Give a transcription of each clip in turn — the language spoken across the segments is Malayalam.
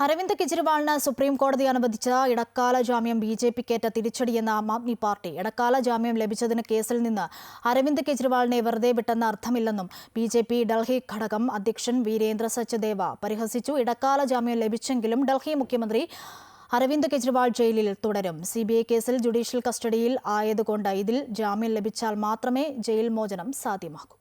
അരവിന്ദ് കെജ്രിവാളിന് സുപ്രീം കോടതി അനുവദിച്ച ഇടക്കാല ജാമ്യം ബിജെപിക്കേറ്റ തിരിച്ചടിയെന്ന ആം ആദ്മി പാർട്ടി. ഇടക്കാല ജാമ്യം ലഭിച്ചതിന് കേസിൽ നിന്ന് അരവിന്ദ് കെജ്രിവാളിനെ വെറുതെ വിട്ടെന്ന് അർത്ഥമില്ലെന്നും ബിജെപി ഡൽഹി ഘടകം അധ്യക്ഷൻ വീരേന്ദ്ര സച്ദേവ പരിഹസിച്ചു. ഇടക്കാല ജാമ്യം ലഭിച്ചെങ്കിലും ഡൽഹി മുഖ്യമന്ത്രി അരവിന്ദ് കെജ്രിവാൾ ജയിലിൽ തുടരും. സിബിഐ കേസിൽ ജുഡീഷ്യൽ കസ്റ്റഡിയിൽ ആയതുകൊണ്ട് ഇതിൽ ജാമ്യം ലഭിച്ചാൽ മാത്രമേ ജയിൽ മോചനം സാധ്യമാകൂ.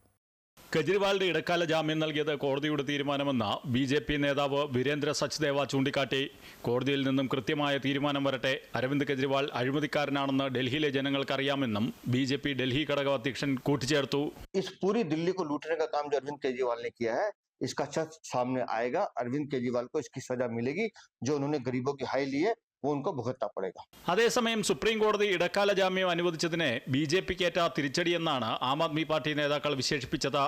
കെജ്രിവാളിന്റെ ഇടക്കാല ജാമ്യം നൽകിയത് കോടതിയുടെ തീരുമാനമെന്ന് ബിജെപി നേതാവ് വീരേന്ദ്ര സച്ദേവ ചൂണ്ടിക്കാട്ടി. കോടതിയിൽ നിന്നും കൃത്യമായ തീരുമാനം വരട്ടെ. അരവിന്ദ് കെജ്രിവാൾ അഴിമതിക്കാരനാണെന്ന് ഡൽഹിയിലെ ജനങ്ങൾക്കറിയാമെന്നും ബിജെപി ഡൽഹി ഘടക അധ്യക്ഷൻ കൂട്ടിച്ചേർത്തു. अरविंद केजरीवाल ने किया है, इसका सच सामने आएगा. अरविंद केजरीवाल को इसकी सजा मिलेगी. जो उन्होंने गरीबों की हाई ली है वो उनको भुगतना पड़ेगा. അതേസമയം സുപ്രീം കോടതി ഇടക്കാല ജാമ്യം അനുവദിച്ചതിനെ ബിജെപിക്കേറ്റ തിരിച്ചടിയെന്നാണ് ആം ആദ്മി പാർട്ടി നേതാക്കൾ വിശേഷിപ്പിച്ചത്.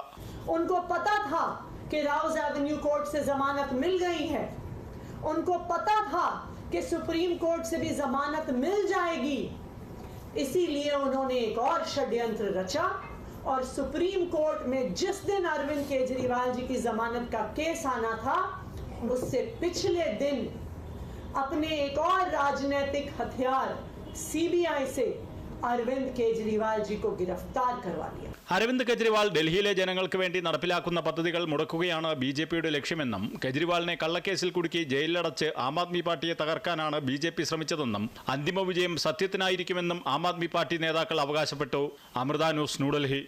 उनको पता था कि राउज एवेन्यू कोर्ट से जमानत मिल गई है. उनको पता था कि सुप्रीम कोर्ट से भी जमानत मिल जाएगी. इसीलिए उन्होंने एक और षड्यंत्र रचा और सुप्रीम कोर्ट में जिस दिन अरविंद केजरीवाल जी की जमानत का केस आना था उससे पिछले दिन अपने एक और राजनीतिक हथियार सीबीआई से अरविंद केजरीवाल जी को गिरफ्तार करवा लिया. അരവിന്ദ് കെജ്രിവാൾ ഡൽഹിയിലെ ജനങ്ങൾക്ക് വേണ്ടി നടപ്പിലാക്കുന്ന പദ്ധതികൾ മുടക്കുകയാണ് ബിജെപിയുടെ ലക്ഷ്യമെന്നും കെജ്രിവാളിനെ കള്ളക്കേസിൽ കുടുക്കി ജയിലിലടച്ച് ആം ആദ്മി പാർട്ടിയെ തകർക്കാനാണ് ബിജെപി ശ്രമിച്ചതെന്നും അന്തിമ വിജയം സത്യത്തിനായിരിക്കുമെന്നും ആം ആദ്മി പാർട്ടി നേതാക്കൾ അവകാശപ്പെട്ടു. അമൃത ന്യൂസ്, ന്യൂഡൽഹി.